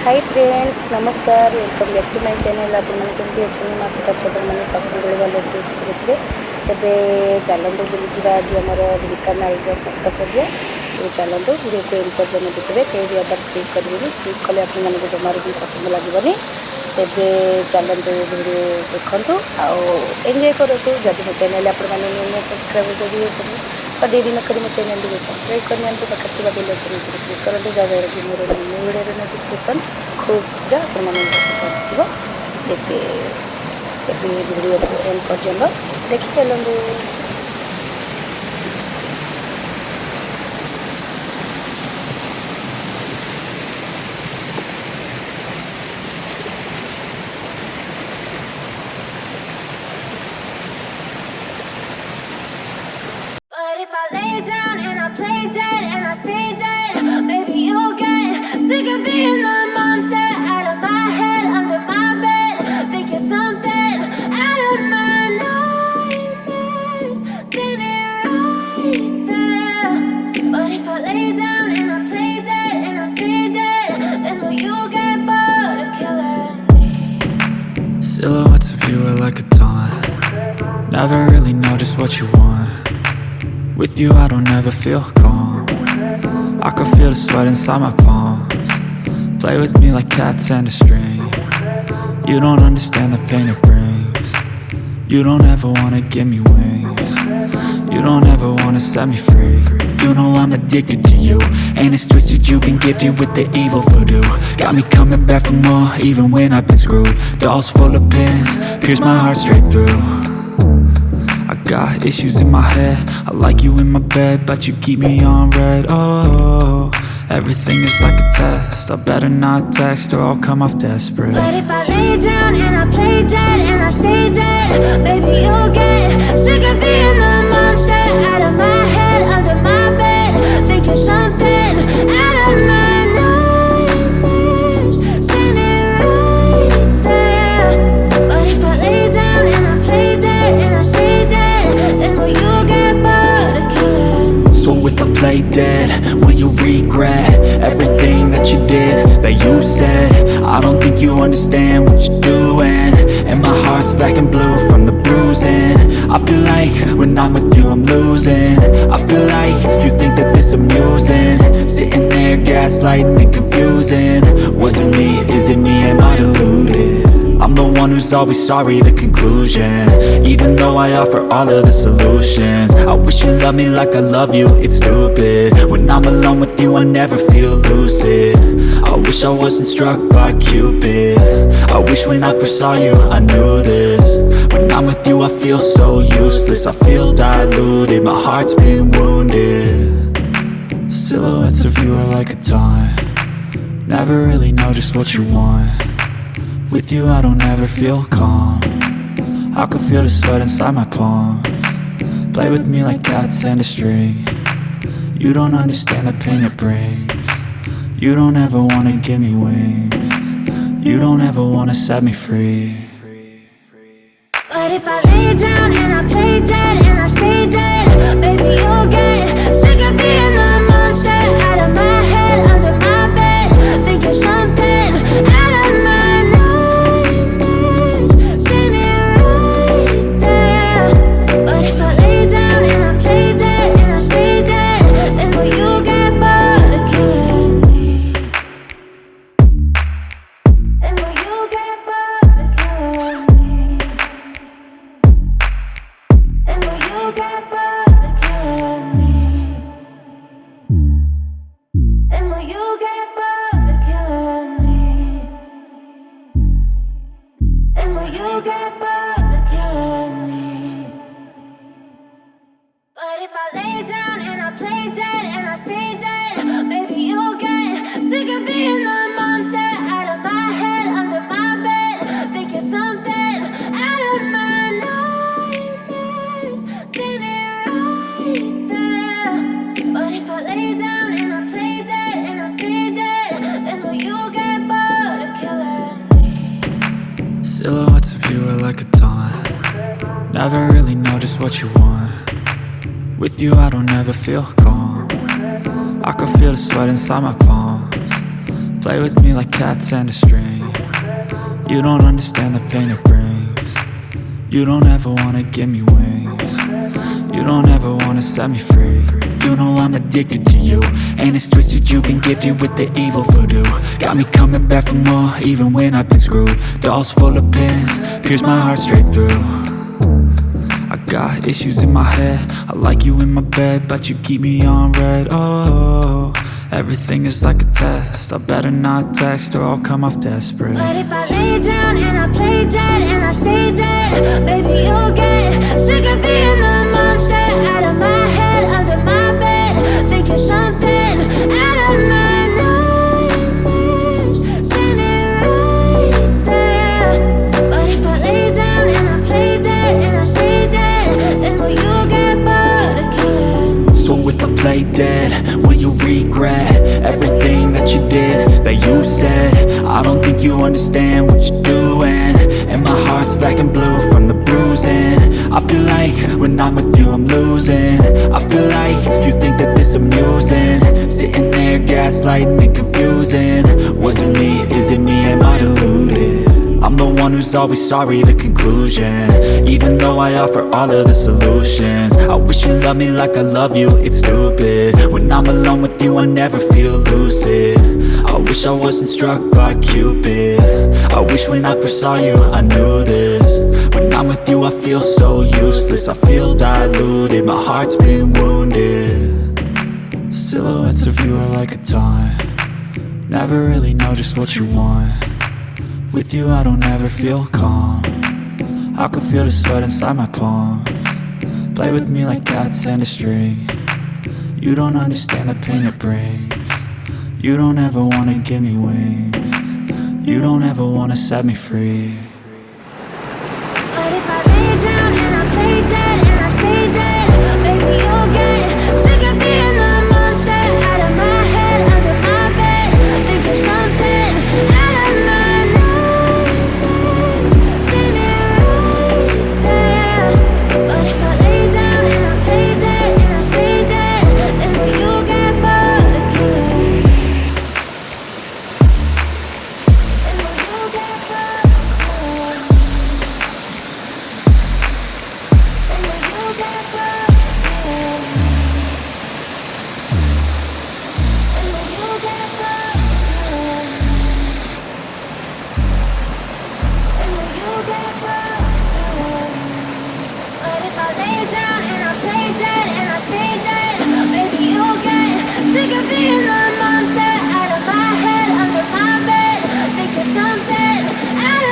हाय friends नमस्कार welcome back to my channel. आपमनी अच्छे आशा कर मैंने सब भले खुशी थे। तेज चलतु बुली जा आज आम ढेंकानाल सप्तशଯ୍ୟା तो चलतु वीडियो को एंड पर्यटन देखिए। कहीं भी अदर स्किप करेंगे, स्किप कले आपको जमार भी पसंद लगे। तेरे चलतु वीडियो देखु आंजय करूँ। जब मो चैनल आपने सब्सक्राइब करेंगे तो देरी न करी मो चैनल को सब्सक्राइब करनी पाखे बेल आइकन क्लिक करूँ जहाँद्वारा कि मोर न्यू वीडियो नोटिफिकेशन खूब शीघ्र पहुँचो। तेरे वीडियो को एंड पर्यटन देखी चलूँ। If I lay down and I play dead and I stay dead, baby, you'll get sick of being the monster out of my head, under my bed, thinking something out of my nightmares, standing right there. But if I lay down and I play dead and I stay dead, then will you get bored of killing me? Silhouettes of you are like a taunt. Never really know just what you want. With you I don't ever feel calm. I can feel the sweat inside my palms. Play with me like cats and a string. You don't understand the pain it brings. You don't ever wanna give me wings. You don't ever wanna set me free. You know I'm addicted to you, and it's twisted, you've been gifted with the evil voodoo. Got me coming back for more, even when I've been screwed. Dolls full of pins, pierce my heart straight through. I got issues in my head, I like you in my bed, but you keep me on red. Oh, everything is like a test, I better not text or I'll come off desperate. But if I lay down and I play dead and I stay dead, baby, you'll get sick of being the monster out of my head, under my bed, thinking something out of my nightmares, standing right there. But if I lay down and I play dead and I stay dead, then will you get bored of killing me? So if I play dead, will you regret everything that you did, that you said? I don't think you understand what you're doing, and my heart's black and blue from the bruising. I feel like when I'm with you I'm losing. I feel like you think that this amusing, sitting there gaslighting and confusing. Was it me? Is it me? Am I deluded? I'm the one who's always sorry, the conclusion, even though I offer all of the solutions. I wish you loved me like I love you, it's stupid. When I'm alone with you I never feel lucid. I wish I wasn't struck by Cupid. I wish when I first saw you I knew this. When I'm with you I feel so useless, I feel diluted, my heart's been wounded. Silhouettes of you are like a taunt. Never really know just what you want. With you I don't ever feel calm. I can feel the sweat inside my palms. Play with me like cats and a string. You don't understand the pain it brings. You don't ever wanna give me wings. You don't ever wanna set me free. But if I lay down and I play dead and I stay dead, baby, you'll get sick of being the monster out of my head, under my bed, thinking something out of my nightmares, standing right there. But if I lay down and I play dead and I stay dead, then will you get bored of killing me? Then will you get bored of killing me? And will you get bored of killing me? And will you get bored of killing me? And will you get bored of killing me? But if I lay down and I play dead and I stay dead, baby, you'll get sick of being the monster out of my head, under my bed, thinking something out of my nightmares, standing right there. But if I lay down and I play dead and I stay dead, then will you get bored of killing me? Silhouettes of you are like a taunt. Never really know just what you want. With you I don't ever feel calm. I can feel the sweat inside my palms. Play with me like cats and a string. You don't understand the pain it brings. You don't ever wanna give me wings. You don't ever wanna set me free. You know I'm addicted to you, and it's twisted, you've been gifted with the evil voodoo. Got me coming back for more, even when I've been screwed. Dolls full of pins, pierce my heart straight through. I got issues in my head, I like you in my bed, but you keep me on red. Oh, everything is like a test, I better not text or I'll come off desperate. But if I lay down and I play dead and I stay dead, baby, you'll get sick of being the monster out of my head, under my bed, thinking something out of my nightmares, standing right there. But if I lay down and I play dead and I stay dead, then will you get bored of killing? So if I play dead, will you regret everything that you did, that you said? I don't think you understand what you're doing, and my heart's black and blue from the bruising. I feel like when I'm with you I'm losing. I feel like you think that this amusing, sitting there gaslighting and confusing. Was it me? Is it me? Am I deluded? I'm the one who's always sorry, the conclusion, even though I offer all of the solutions. I wish you loved me like I love you, it's stupid. When I'm alone with you I never feel lucid. I wish I wasn't struck by Cupid. I wish when I first saw you I knew this. When I'm with you I feel so useless, I feel diluted, my heart's been wounded. Silhouettes of you are like a taunt, never really know just what you want. With you I don't ever feel calm, I can feel the sweat inside my palm. Play with me like cats and a string. You don't understand the pain it brings. You don't ever wanna give me wings. You don't ever wanna set me free. But if I lay down and I play dead and I stay dead, baby, you'll get sick of being the monster out of my head, under my bed, thinking something out of my nightmares, standing right there. But if I lay down and I play dead and I stay dead, then will you get bored of killing? Then will you get bored of killing? Then will you get bored of killing? Then will you get bored of killing? Then will you get bored of killing? But if I lay down and I play dead and I stay dead, baby, you'll get sick of being the monster out of my head, under my bed, thinking something out